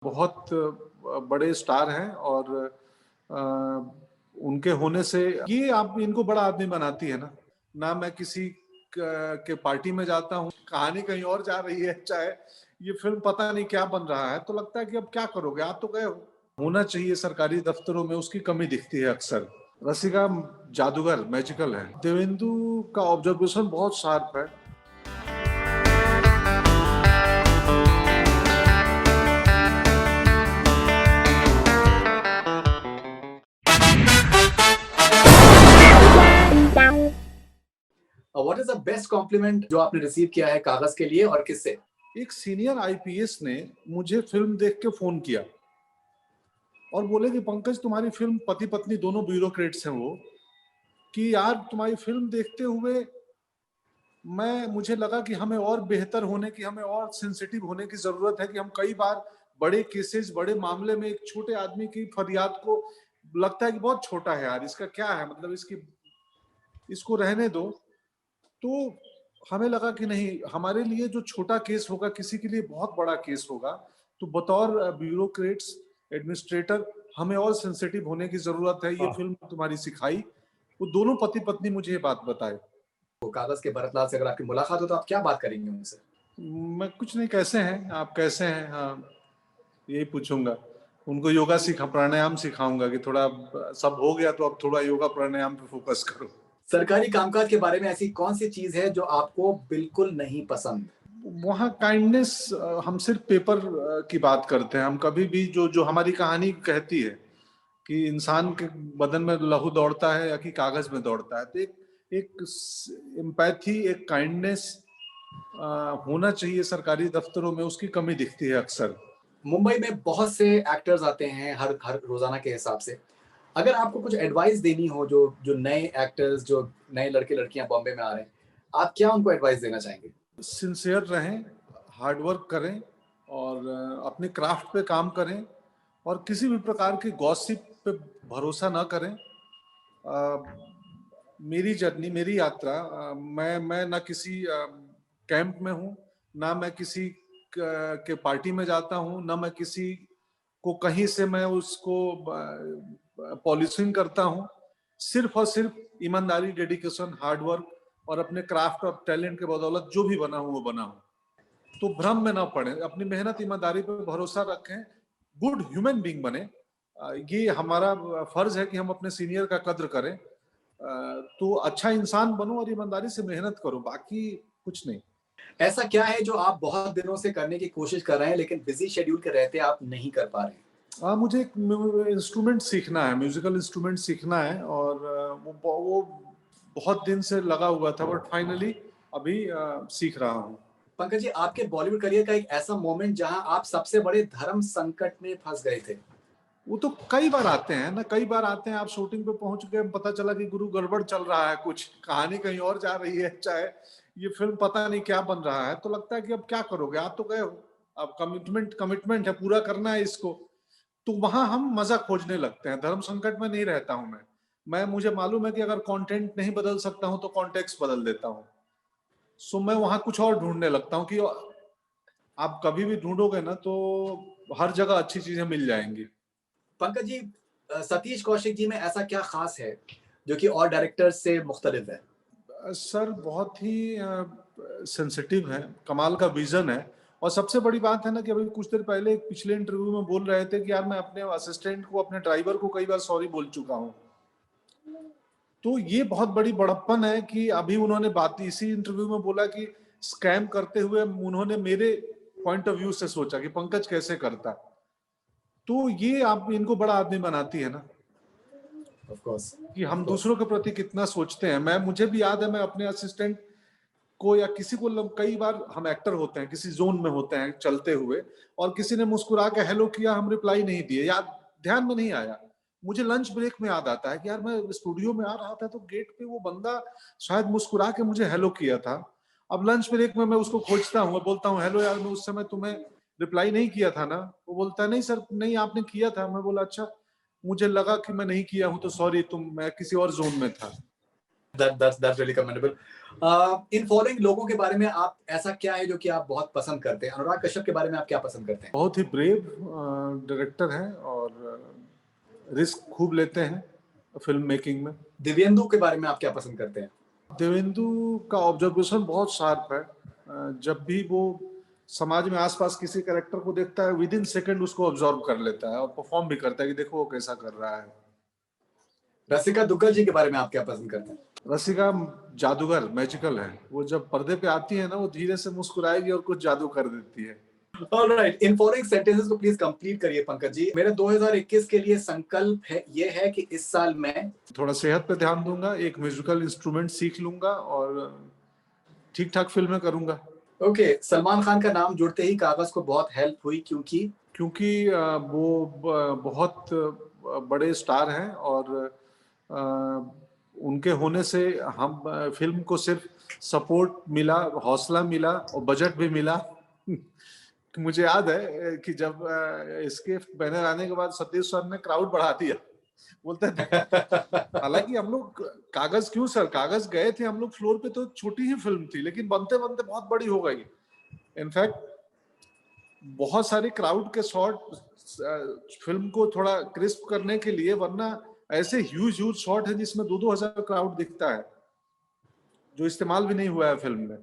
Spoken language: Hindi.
बहुत बड़े स्टार हैं और उनके होने से ये आप इनको बड़ा आदमी बनाती है ना मैं किसी के पार्टी में जाता हूँ, कहानी कहीं और जा रही है, चाहे ये फिल्म पता नहीं क्या बन रहा है, तो लगता है कि अब क्या करोगे, आप तो गए हो। होना चाहिए सरकारी दफ्तरों में, उसकी कमी दिखती है अक्सर। रसिका जादूगर मैजिकल है। देवेंदु का ऑब्जर्वेशन बहुत शार्प है। What is the best compliment जो आपने रिसीव किया है कागज के लिए और किससे? एक सीनियर आईपीएस ने मुझे फिल्म देख के फोन किया और बोले कि पंकज, तुम्हारी फिल्म पति पत्नी दोनों ब्यूरोक्रेट्स हैं वो, कि यार तुम्हारी फिल्म देखते हुए मुझे लगा कि हमें और बेहतर होने की, हमें और सेंसिटिव होने की जरूरत है कि हम कई बार बड़े केसेस, बड़े मामले में एक छोटे आदमी की फरियाद को लगता है कि बहुत छोटा है यार, इसका क्या है, मतलब इसको रहने दो। तो हमें लगा कि नहीं, हमारे लिए जो छोटा केस होगा किसी के लिए बहुत बड़ा केस होगा, तो बतौर ब्यूरोक्रेट्स, एडमिनिस्ट्रेटर, हमें और सेंसिटिव होने की जरूरत है। ये फिल्म तुम्हारी सिखाई। वो दोनों पति पत्नी मुझे ये बात बताए। तो कागज के भरतलाल से अगर आपकी मुलाकात हो तो आप क्या बात करेंगे उनसे? मैं कुछ नहीं, कैसे हैं आप, कैसे हैं, हाँ, यही पूछूंगा। उनको योगा प्राणायाम सिखाऊंगा कि थोड़ा सब हो गया तो अब थोड़ा योगा प्राणायाम पे फोकस करो। सरकारी कामकाज के बारे में ऐसी कौन सी चीज है जो आपको बिल्कुल नहीं पसंद? वहाँ काइंडनेस, हम सिर्फ पेपर की बात करते हैं। हम कभी भी जो हमारी कहानी कहती है कि इंसान के बदन में लहू दौड़ता है या कि कागज में दौड़ता है, तो एक एम्पैथी, एक काइंडनेस होना चाहिए सरकारी दफ्तरों में, उसकी कमी दिखती है अक्सर। मुंबई में बहुत से एक्टर्स आते हैं हर हर रोजाना के हिसाब से। अगर आपको कुछ एडवाइस देनी हो जो जो नए एक्टर्स, जो नए लड़के लड़कियां बॉम्बे में आ रहे हैं, आप क्या उनको एडवाइस देना चाहेंगे? सिंसियर रहें, हार्डवर्क करें और अपने क्राफ्ट पे काम करें और किसी भी प्रकार की गॉसिप पे भरोसा ना करें। मेरी जर्नी, मेरी यात्रा, मैं ना किसी कैंप में हूँ, ना मैं किसी के पार्टी में जाता हूँ, ना मैं किसी को कहीं से मैं उसको पॉलिसिंग करता हूँ। सिर्फ और सिर्फ ईमानदारी, डेडिकेशन, हार्डवर्क और अपने क्राफ्ट और टैलेंट के बदौलत जो भी बना हूँ वो बना हूँ। तो भ्रम में ना पड़े, अपनी मेहनत, ईमानदारी पर भरोसा रखें, गुड ह्यूमन बीइंग बने। ये हमारा फर्ज है कि हम अपने सीनियर का कद्र करें। तो अच्छा इंसान बनो और ईमानदारी से मेहनत करो, बाकी कुछ नहीं। ऐसा क्या है जो आप बहुत दिनों से करने की कोशिश कर रहे हैं लेकिन बिजी शेड्यूल के रहते आप नहीं कर पा रहे हैं? मुझे एक इंस्ट्रूमेंट सीखना है, म्यूजिकल इंस्ट्रूमेंट सीखना है और वो बहुत दिन से लगा हुआ था, बट फाइनली अभी सीख रहा हूँ। पंकज जी, आपके बॉलीवुड करियर का एक ऐसा मोमेंट जहां आप सबसे बड़े धर्म संकट में फंस गए थे? वो तो कई बार आते हैं ना, कई बार आते हैं। आप शूटिंग पे पहुंच गए, पता चला कि गुरु गड़बड़ चल रहा है, कुछ कहानी कहीं और जा रही है, चाहे ये फिल्म पता नहीं क्या बन रहा है, तो लगता है कि अब क्या करोगे, आप तो गए हो, अब कमिटमेंट है, पूरा करना है इसको। तो वहां हम मजा खोजने लगते हैं। धर्म संकट में नहीं रहता हूं मैं मुझे मालूम है कि अगर कंटेंट नहीं बदल सकता हूं तो कॉन्टेक्स्ट बदल देता हूं। सो मैं वहां कुछ और ढूंढने लगता हूं कि आप कभी भी ढूंढोगे ना तो हर जगह अच्छी चीजें मिल जाएंगी। पंकज जी, सतीश कौशिक जी में ऐसा क्या खास है जो कि और डायरेक्टर्स से मुख्तलिफ है? सर बहुत ही सेंसिटिव है, कमाल का विजन है। और सबसे बड़ी बात है ना कि अभी कुछ देर पहले पिछले इंटरव्यू में बोल रहे थे कि यार मैं अपने असिस्टेंट को, अपने ड्राइवर को कई बार सॉरी बोल चुका हूँ। तो ये बहुत बड़ी बड़प्पन है कि अभी उन्होंने बात इसी इंटरव्यू में बोला कि स्कैम करते हुए उन्होंने मेरे पॉइंट ऑफ व्यू से सोचा कि पंकज कैसे करता। तो ये आप इनको बड़ा आदमी बनाती है ना, ऑफ कोर्स, कि हम दूसरों के प्रति कितना सोचते हैं। मुझे भी याद है, मैं अपने असिस्टेंट को या किसी को, कई बार हम एक्टर होते हैं, किसी जोन में होते हैं चलते हुए, और किसी ने मुस्कुरा के हेलो किया, हम रिप्लाई नहीं दिए, याद ध्यान में नहीं आया। मुझे लंच ब्रेक में याद आता है कि यार मैं स्टूडियो में आ रहा था तो गेट पे वो बंदा शायद मुस्कुरा के मुझे हेलो किया था। अब लंच ब्रेक में मैं उसको खोजता हूँ, बोलता हूँ हेलो यार, मैं उस समय तुम्हें रिप्लाई नहीं किया था ना। वो बोलता है नहीं सर, नहीं आपने किया था। मैं बोला अच्छा, मुझे लगा कि मैं नहीं किया हूँ तो सॉरी, मैं किसी और जोन में था। That's really commendable. In following लोगों के बारे में आप ऐसा क्या है जो कि आप बहुत पसंद करते हैं? अनुराग कश्यप के बारे में आप क्या पसंद करते हैं? बहुत ही ब्रेव डायरेक्टर हैं और रिस्क खूब लेते हैं फिल्म मेकिंग में। दिव्येंदु के बारे में आप क्या पसंद करते हैं? देवेंदु का ऑब्जर्वेशन बहुत शार्प है। जब भी वो समाज में आसपास किसी कैरेक्टर को देखता है, विद इन सेकेंड उसको ऑब्जर्व कर लेता है और परफॉर्म भी करता है कि देखो वो कैसा कर रहा है। रसिका दुग्गल जी के बारे में आप क्या पसंद करते हैं? रसिका जादूगर, मैजिकल है। वो जब पर्दे पे आती है ना, वो धीरे से मुस्कुराएगी और कुछ जादू कर देती है। ऑलराइट, इन फॉलोइंग सेंटेंसेस को प्लीज कंप्लीट करिए पंकज जी। मेरा 2021 के लिए संकल्प है ये है कि इस साल मैं थोड़ा सेहत पे ध्यान दूंगा, एक म्यूजिकल इंस्ट्रूमेंट सीख लूंगा और ठीक ठाक फिल्में करूंगा। ओके, सलमान खान का नाम जुड़ते ही कागज को बहुत हेल्प हुई क्योंकि वो बहुत बड़े स्टार हैं और उनके होने से हम फिल्म को सिर्फ सपोर्ट मिला, हौसला मिला और बजट भी मिला। मुझे याद है कि जब इसके बैनर आने के बाद सतीश सर ने क्राउड बढ़ा दिया, बोलते हैं हालांकि हम लोग कागज क्यों सर, कागज गए थे हम लोग फ्लोर पे तो छोटी ही फिल्म थी, लेकिन बनते बनते बहुत बड़ी हो गई। इनफैक्ट बहुत सारे क्राउड के शॉट फिल्म को थोड़ा क्रिस्प करने के लिए, वरना ऐसे ह्यूज शॉट है जिसमें 2-2 हजार क्राउड दिखता है, जो इस्तेमाल भी नहीं हुआ है फिल्म में।